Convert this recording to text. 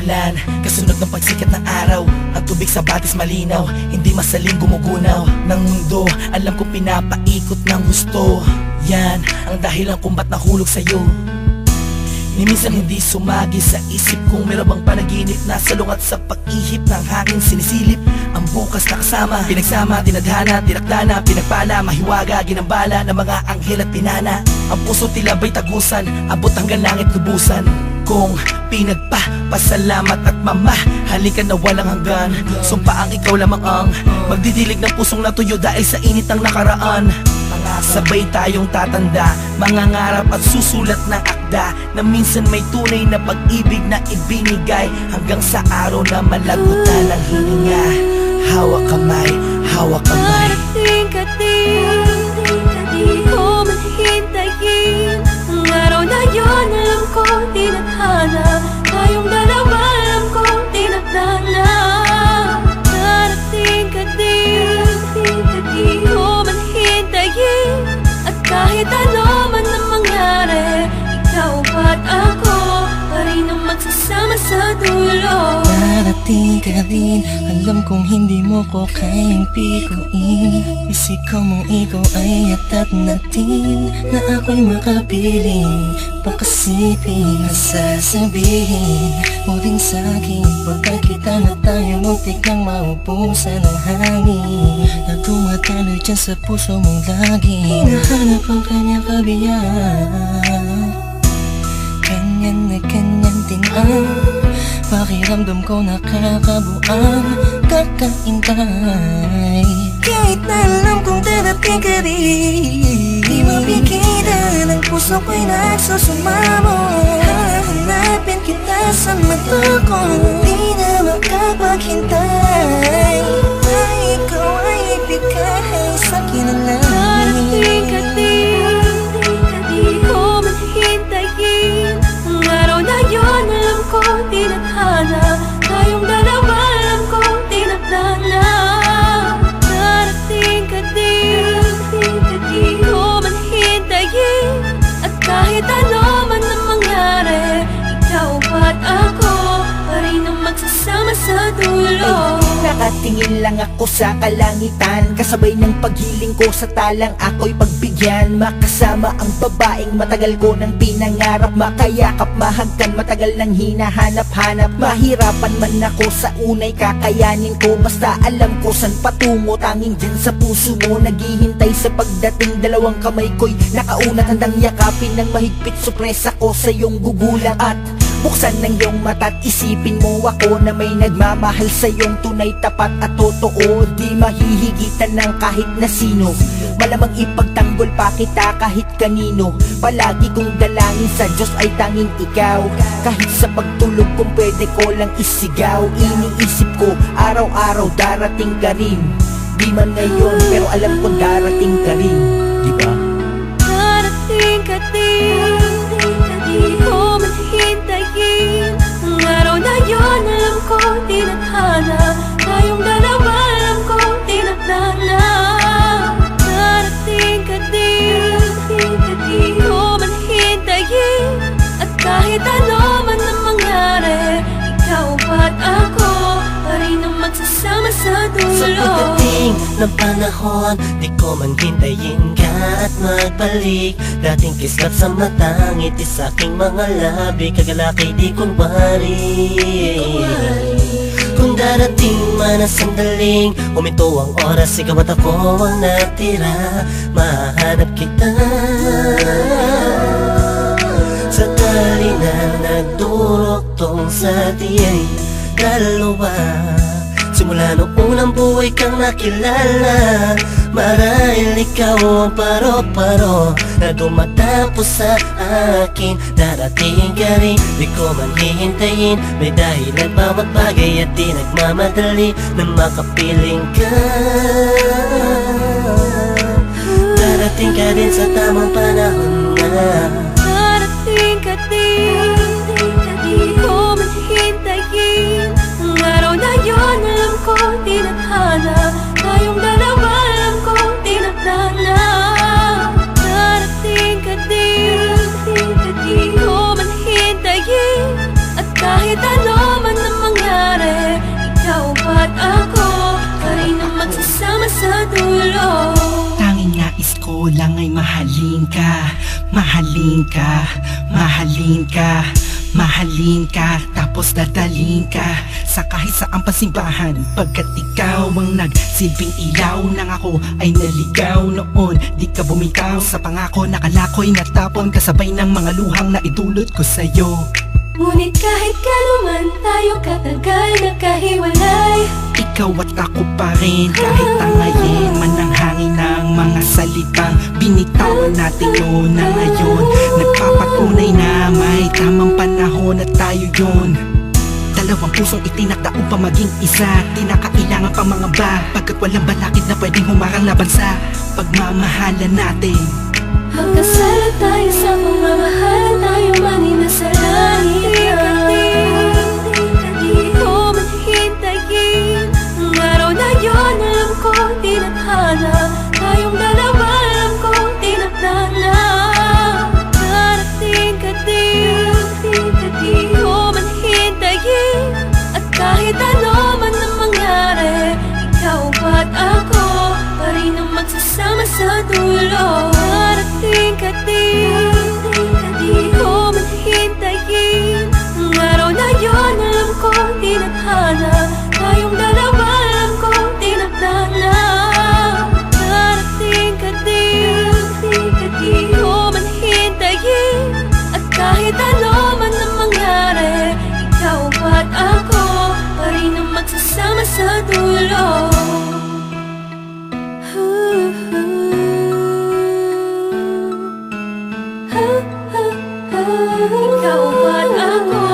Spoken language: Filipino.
ulan, kasunod ng pagsikat ng araw. Ang tubig sa batis malinaw, hindi masaling gumugunaw ng mundo. Alam kong pinapaikot ng gusto. Yan ang dahilan kung ba't nahulog sa'yo. Ni minsan hindi sumagi sa isip kung meron bang panaginip na salungat sa pag-ihip ng hangin sinisilip. Ang bukas na kasama, pinagsama, tinadhana, tinakdana, pinagpala, mahiwaga, ginambala ng mga anghel at pinana. Ang puso tila ba'y tagusan, abot hanggang langit lubusan. Kung pinagpapasalamat at mamahalin ka na walang hanggan. Sumpa ang ikaw lamang ang magdidilig ng pusong natuyo dahil sa init ng nakaraan. Sabay tayong tatanda, mangangarap at susulat ng akda na minsan may tunay na pag-ibig na ibinigay hanggang sa araw na malagutan ng hininga. Hawak kamay, hawak kamay. Darating ka din, di ko man hintayin. Ang araw na yun, alam kong tinadhana. Tayong dalawa, alam kong tinadhana. Darating ka din, di ko man hintayin. At kahit ano man ang mangyari, ikaw at ako pa rin ang magsasama sa dulo. Darating ka rin, alam kong hindi mo ko kayang pikuin. Isikaw mong ikaw ay yatat natin, na ako'y makapiling. Pakasipin, sasabihin mo din sa'kin, pagka kita na tayo muntik nang maubusan ng hangin, na tumatalo dyan sa puso mong lagi. Hinahanap ang kanyang kabiyaan. Ganyan na ganyan din ang pakiramdam ko, nakakabuang kakaintay. Kahit na alam kong darating ka rin, di mapigilan ang puso ko'y nagsusumamo. Hahanapin kita sa mata ko, di na makapaghintay. Ay, ikaw ay ibigay sa'kin ang Darating ka langit. din, di ko man hintayin. Ang araw na yun, alam kong tinadhana. Tayong dalawa, alam kong tinadhana. Darating ka din, di ko man hintayin. At kahit ano man ang mangyari, ikaw at ako pa rin ang magsasama sa dulo. Nakatingin lang ako sa kalangitan, kasabay ng paghiling ko sa talang ako'y pagbigyan. Makasama ang babaeng matagal ko nang pinangarap, makayakap, mahagkan, matagal nang hinahanap-hanap. Mahirapan man ako sa unay, kakayanin ko, basta alam ko san patungo. Tanging dyan sa puso mo, naghihintay sa pagdating. Dalawang kamay ko'y nakaunat, handang yakapin ng mahigpit. Sorpresa ko sa iyong gugulang at buksan ng iyong mata't isipin mo ako na may nagmamahal sa iyong tunay, tapat at totoo. Di mahihigitan ng kahit na sino, malamang ipagtanggol pa kita kahit kanino. Palagi kong dalangin sa Diyos ay tanging ikaw. Kahit sa pagtulog kung pwede ko lang isigaw. Iniisip ko araw-araw darating ka rin. Di man ngayon pero alam kong darating ka rin, di ba? Darating ka din, di ko man hintayin. Ang araw na yun, alam kong tinadhana. Tayong dalawa, alam kong tinadhana. Darating ka din, di ko man hintayin. At kahit ano man ang mangyari, ikaw at ako pa rin ang magsasama sa dulo. Sa pagdating ng panahon, di ko man hintayin ka at magbalik. Dating kislap sa mata, ngiti sa aking mga labi, kagalakay di kunwari. Kung darating man ang sandaling huminto ang oras, ikaw at ako ang natira. Mahanap kita sa tali na nagduruktong sa ating dalawa. Simula noong unang buhay kang nakilala, marahil ikaw ang paro-paro na dumatapos sa akin. Darating ka rin, di ko man hihintayin. May dahilan bawat bagay at di nagmamadali na makapiling ka. Darating ka din sa tamang panahon na. Darating ka din, di ko man hintayin. Ang araw na yun, alam kong tinadhana. Tayong dalawa, alam kong tinadhana. Darating ka din, di ko man hintayin. At kahit ano man Mamahalin ka, mahalin ka, mahalin ka, mahalin ka, tapos dadalhin ka sa kahit saang pasimbahan. Pagkat ikaw ang nagsilbing ilaw nang ako ay naligaw noon. Di ka bumitaw sa pangako, nakalako'y natapon kasabay ng mga luhang na idulot ko sa'yo. Ngunit kahit kanuman tayo katagal nagkahiwalay, Ikaw at ako pa rin kahit tangayin man ang hangin ng mga salitang binitawan natin noon na ngayon nagpapatunay na may tamang panahon at tayo yun. Dalawang pusong itinakda upang maging isa, di na kailangan pang mga ba, pagkat walang balakid na pwedeng humarang laban sa pagmamahalan natin. magkasala tayo sa pagmamahal, tayo man ay nasa langit. Di ko man hintayin ang araw na yun, alam ko tinadhana, tayong dalawa alam ko tinakda na. Darating ka din, di ko man hintayin, at kahit ano man ang mangyari, ikaw ba't ako pa rin ang magsasama sa dulo. Darating ka din, di ko man hintayin ang araw na yun, alam ko tinadhana, tayong dalawa alam ko tinakda na. Darating ka din, di ko man hintayin, at kahit ano man ang mangyari, ikaw ba't ako pa rin ang magsasama sa dulo. Ikaw ba't ako